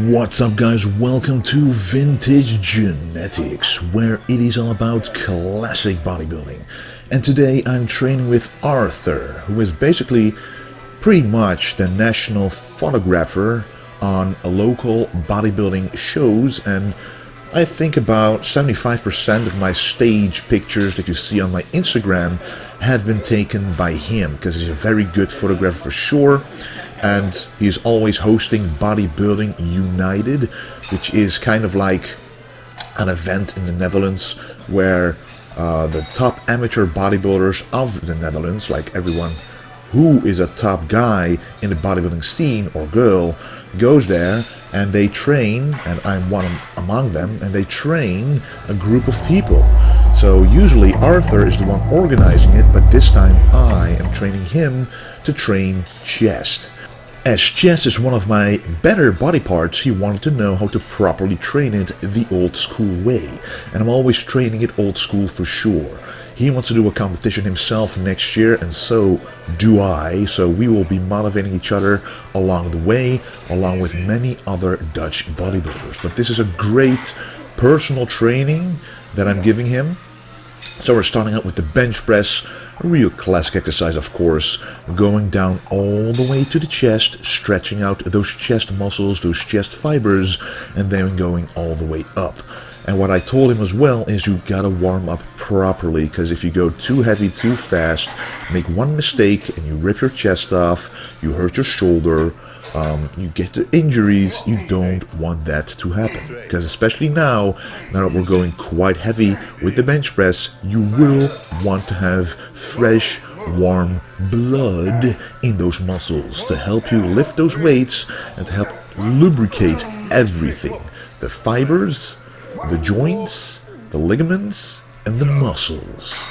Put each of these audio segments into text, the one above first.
What's up guys, welcome to Vintage Genetics, where it is all about classic bodybuilding. And today I'm training with Arthur, who is basically pretty much the national photographer on local bodybuilding shows, and I think about 75% of my stage pictures that you see on my Instagram have been taken by him, because he's a very good photographer for sure. And he's always hosting Bodybuilding United, which is kind of like an event in the Netherlands where the top amateur bodybuilders of the Netherlands, like everyone who is a top guy in the bodybuilding scene or girl, goes there and they train, and I'm one among them, and they train a group of people. So usually Arthur is the one organizing it, but this time I am training him to train chest. As chest is one of my better body parts, he wanted to know how to properly train it the old school way. And I'm always training it old school for sure. He wants to do a competition himself next year, and so do I. So we will be motivating each other along the way, along with many other Dutch bodybuilders. But this is a great personal training that I'm giving him. So we're starting out with the bench press, a real classic exercise of course, going down all the way to the chest, stretching out those chest muscles, those chest fibers, and then going all the way up. And what I told him as well is you gotta warm up properly, because if you go too heavy too fast, make one mistake and you rip your chest off, you hurt your shoulder, you get the injuries. You don't want that to happen, because especially now that we're going quite heavy with the bench press, you will want to have fresh, warm blood in those muscles to help you lift those weights and to help lubricate everything. The fibers, the joints, the ligaments, and the muscles.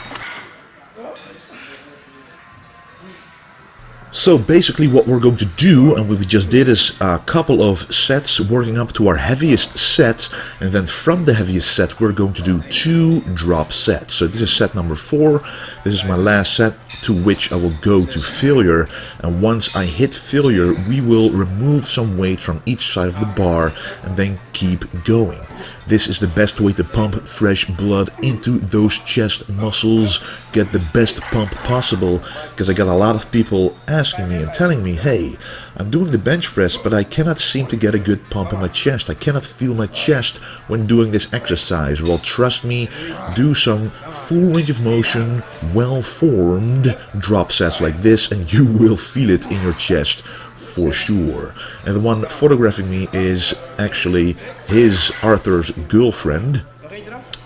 So basically what we're going to do, and what we just did, is a couple of sets working up to our heaviest set, and then from the heaviest set we're going to do 2 drop sets. So this is set number 4, this is my last set, to which I will go to failure, and once I hit failure we will remove some weight from each side of the bar and then keep going. This is the best way to pump fresh blood into those chest muscles, get the best pump possible, because I got a lot of people asking me and telling me, hey, I'm doing the bench press, but I cannot seem to get a good pump in my chest. I cannot feel my chest when doing this exercise. Well, trust me, do some full range of motion, well-formed drop sets like this, and you will feel it in your chest for sure. And the one photographing me is actually Arthur's girlfriend,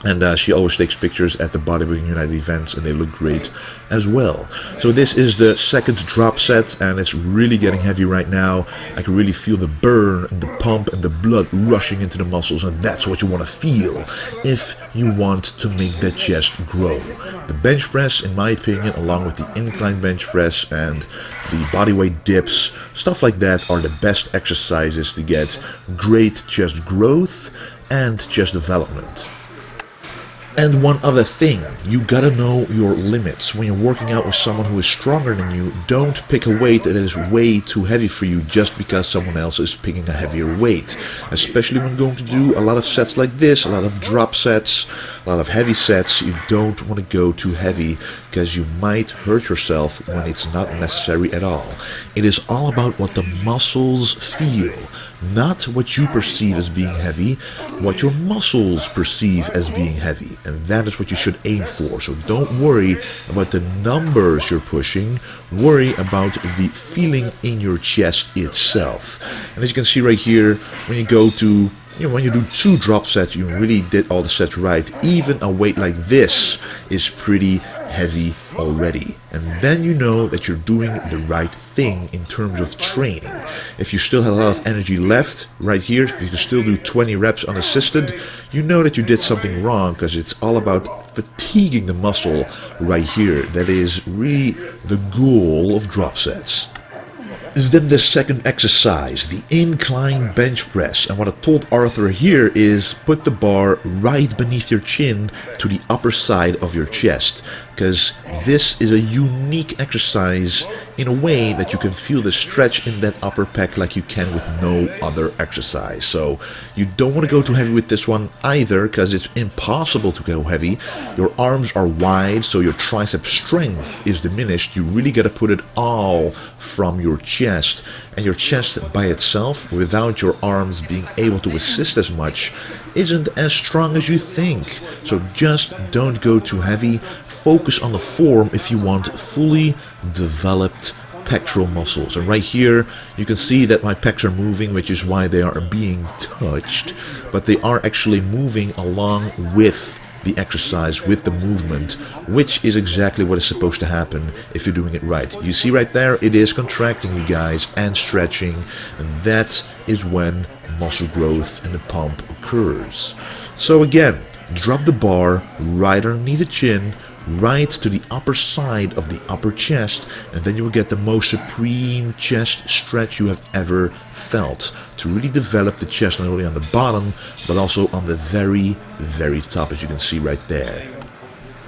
and she always takes pictures at the Bodybuilding United events, and they look great as well. So this is the second drop set, and it's really getting heavy right now. I can really feel the burn and the pump and the blood rushing into the muscles, and that's what you want to feel if you want to make that chest grow. The bench press, in my opinion, along with the incline bench press and the bodyweight dips, stuff like that, are the best exercises to get great chest growth and chest development. And one other thing, you gotta know your limits. When you're working out with someone who is stronger than you, don't pick a weight that is way too heavy for you just because someone else is picking a heavier weight. Especially when going to do a lot of sets like this, a lot of drop sets, a lot of heavy sets, you don't want to go too heavy, because you might hurt yourself when it's not necessary at all. It is all about what the muscles feel, not what you perceive as being heavy, what your muscles perceive as being heavy, and that is what you should aim for. So don't worry about the numbers you're pushing, worry about the feeling in your chest itself. And as you can see right here, when you go to when you do 2 drop sets, you really did all the sets right. Even a weight like this is pretty heavy already, and then you know that you're doing the right thing in terms of training. If you still have a lot of energy left right here, if you can still do 20 reps unassisted, you know that you did something wrong, because it's all about fatiguing the muscle right here. That is really the goal of drop sets. And then the second exercise, the incline bench press. And what I told Arthur here is put the bar right beneath your chin to the upper side of your chest. because this is a unique exercise in a way that you can feel the stretch in that upper pec like you can with no other exercise. So you don't want to go too heavy with this one either, because it's impossible to go heavy. Your arms are wide, so your tricep strength is diminished. You really got to put it all from your chest, and your chest by itself, without your arms being able to assist as much, isn't as strong as you think. So just don't go too heavy. Focus on the form if you want fully developed pectoral muscles. And right here you can see that my pecs are moving, which is why they are being touched, but they are actually moving along with the exercise, with the movement, which is exactly what is supposed to happen if you're doing it right. You see right there, it is contracting, you guys, and stretching, and that is when muscle growth and the pump occurs. So again, drop the bar right underneath the chin, right to the upper side of the upper chest, and then you will get the most supreme chest stretch you have ever felt, to really develop the chest not only on the bottom but also on the very, very top, as you can see right there.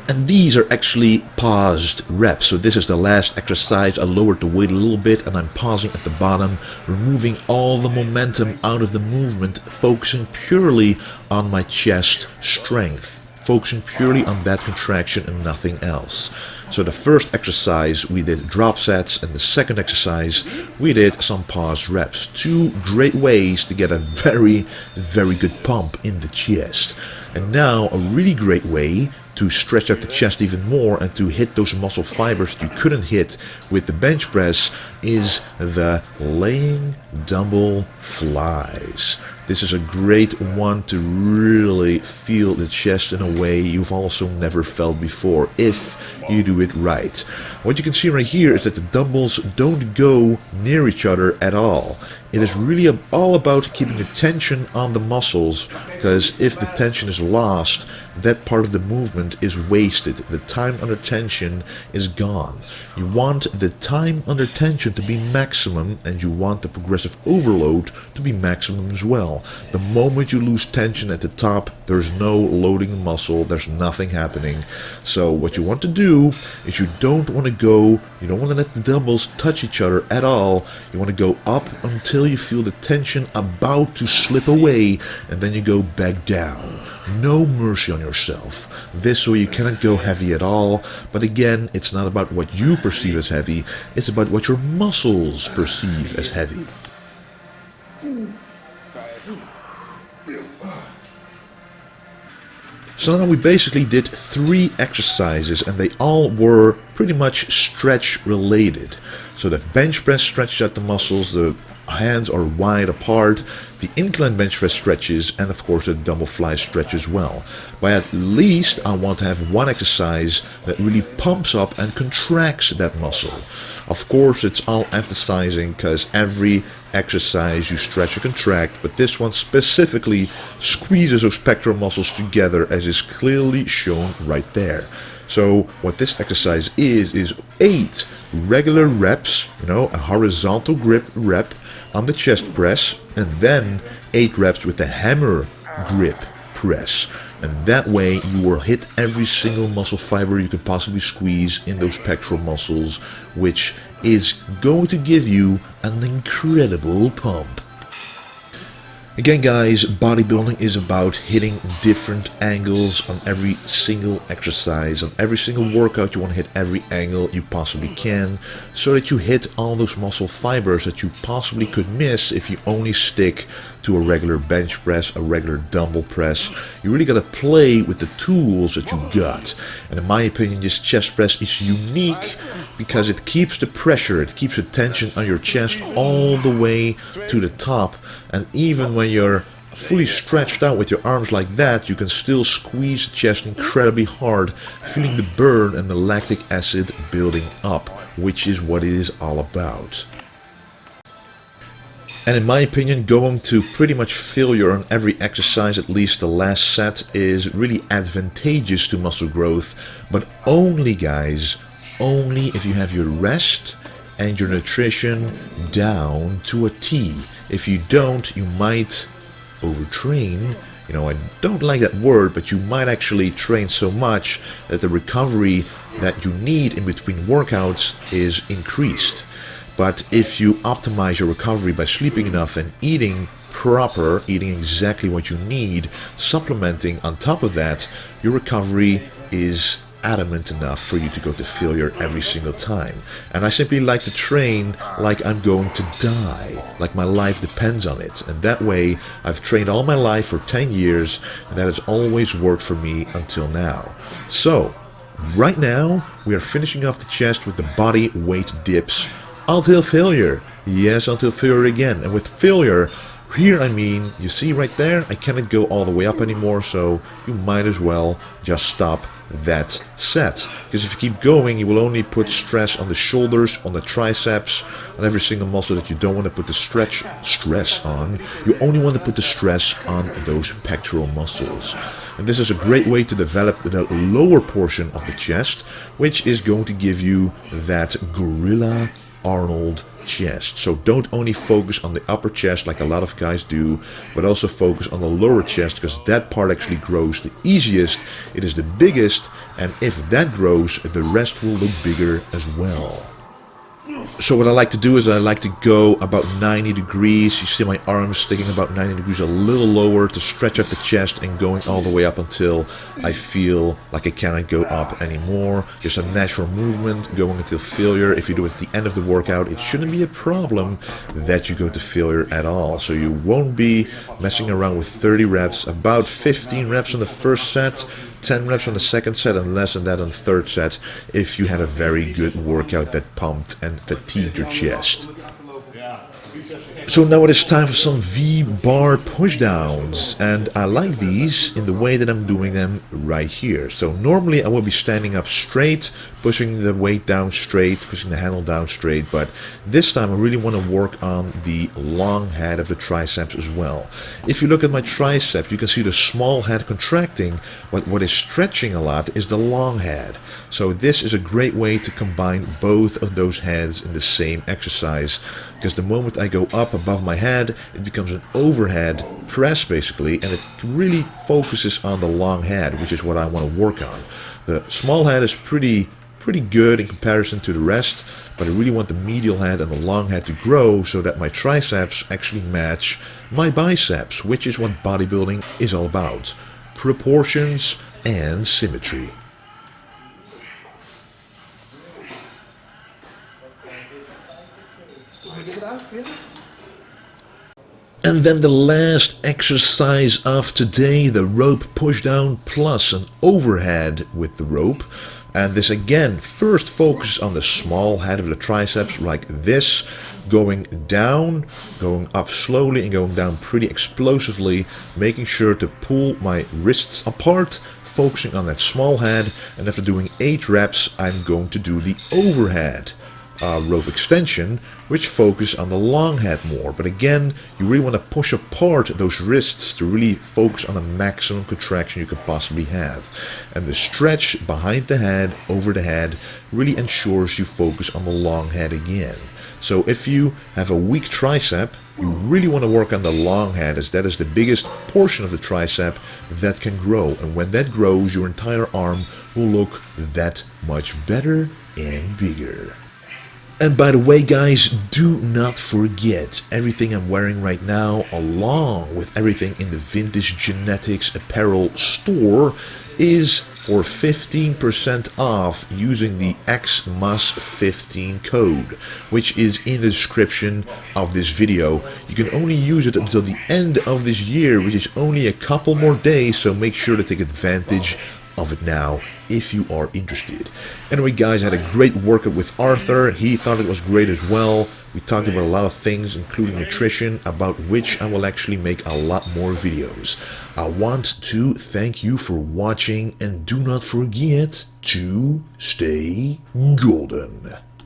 And these are actually paused reps. So this is the last exercise. I lowered the weight a little bit and I'm pausing at the bottom, removing all the momentum out of the movement, focusing purely on my chest strength, focusing purely on that contraction and nothing else. So the first exercise we did drop sets, and the second exercise we did some paused reps. Two great ways to get a very, very good pump in the chest. And now a really great way to stretch out the chest even more and to hit those muscle fibers you couldn't hit with the bench press is the laying dumbbell flies. This is a great one to really feel the chest in a way you've also never felt before, if you do it right. What you can see right here is that the dumbbells don't go near each other at all. It is really all about keeping the tension on the muscles, because if the tension is lost, that part of the movement is wasted. The time under tension is gone. You want the time under tension to be maximum, and you want the progressive overload to be maximum as well. The moment you lose tension at the top, there's no loading muscle, there's nothing happening. So what you want to do is you don't want to let the dumbbells touch each other at all. You want to go up until you feel the tension about to slip away, and then you go back down. No mercy on yourself. This way you cannot go heavy at all, but again, it's not about what you perceive as heavy, it's about what your muscles perceive as heavy. So now we basically did 3 exercises, and they all were pretty much stretch related. So the bench press stretches out the muscles, the hands are wide apart, the incline bench press stretches, and of course the dumbbell fly stretch as well. But at least I want to have one exercise that really pumps up and contracts that muscle. Of course it's all emphasizing, because every exercise you stretch and contract, but this one specifically squeezes those pectoral muscles together, as is clearly shown right there. So what this exercise is 8 regular reps, a horizontal grip rep on the chest press, and then 8 reps with the hammer grip press. And that way you will hit every single muscle fiber you could possibly squeeze in those pectoral muscles, which is going to give you an incredible pump. Again guys, bodybuilding is about hitting different angles on every single exercise. On every single workout you want to hit every angle you possibly can, so that you hit all those muscle fibers that you possibly could miss if you only stick to a regular bench press, a regular dumbbell press. You really got to play with the tools that you got. And in my opinion, this chest press is unique because it keeps the pressure, it keeps the tension on your chest all the way to the top. And even when you're fully stretched out with your arms like that, you can still squeeze the chest incredibly hard, feeling the burn and the lactic acid building up, which is what it is all about. And in my opinion, going to pretty much failure on every exercise, at least the last set, is really advantageous to muscle growth, but only, guys, only if you have your rest and your nutrition down to a T. If you don't, you might overtrain, you know, I don't like that word, but you might actually train so much that the recovery that you need in between workouts is increased. But if you optimize your recovery by sleeping enough and eating proper, eating exactly what you need, supplementing on top of that, your recovery is adamant enough for you to go to failure every single time. And I simply like to train like I'm going to die, like my life depends on it. And that way, I've trained all my life for 10 years, and that has always worked for me until now. So, right now, we are finishing off the chest with the Bodyweight Dips until failure. Yes, until failure again. And with failure, here I mean, you see right there, I cannot go all the way up anymore, so you might as well just stop that set. Because if you keep going, you will only put stress on the shoulders, on the triceps, on every single muscle that you don't want to put the stress on. You only want to put the stress on those pectoral muscles. And this is a great way to develop the lower portion of the chest, which is going to give you that gorilla Arnold chest. So don't only focus on the upper chest like a lot of guys do, but also focus on the lower chest, because that part actually grows the easiest, it is the biggest, and if that grows, the rest will look bigger as well. So what I like to do is I like to go about 90 degrees. You see my arms sticking about 90 degrees, a little lower to stretch out the chest, and going all the way up until I feel like I cannot go up anymore. Just a natural movement going until failure. If you do it at the end of the workout, it shouldn't be a problem that you go to failure at all. So you won't be messing around with 30 reps, about 15 reps on the first set, 10 reps on the second set, and less than that on the third set if you had a very good workout that pumped and fatigued your chest. So now it is time for some VBar Pushdowns, and I like these in the way that I'm doing them right here. So normally I will be standing up straight, pushing the weight down straight, pushing the handle down straight, but this time I really want to work on the long head of the triceps as well. If you look at my tricep, you can see the small head contracting, but what is stretching a lot is the long head. So this is a great way to combine both of those heads in the same exercise, because the moment I go up above my head, it becomes an overhead press basically, and it really focuses on the long head, which is what I want to work on. The small head is pretty good in comparison to the rest, but I really want the medial head and the long head to grow so that my triceps actually match my biceps, which is what bodybuilding is all about. Proportions and symmetry. And then the last exercise of today, the rope pushdown plus an overhead with the rope. And this again first focuses on the small head of the triceps like this, going down, going up slowly and going down pretty explosively, making sure to pull my wrists apart, focusing on that small head. And after doing 8 reps, I'm going to do the overhead rope extension, which focus on the long head more. But again, you really want to push apart those wrists to really focus on the maximum contraction you could possibly have. And the stretch behind the head, over the head, really ensures you focus on the long head again. So if you have a weak tricep, you really want to work on the long head, as that is the biggest portion of the tricep that can grow. And when that grows, your entire arm will look that much better and bigger. And by the way guys, do not forget, everything I'm wearing right now, along with everything in the Vintage Genetics apparel store, is for 15% off using the XMUS15 code, which is in the description of this video. You can only use it until the end of this year, which is only a couple more days, so make sure to take advantage of it now if you are interested. Anyway guys, I had a great workout with Arthur. He thought it was great as well. We talked about a lot of things, including nutrition, about which I will actually make a lot more videos. I want to thank you for watching, and do not forget to stay golden.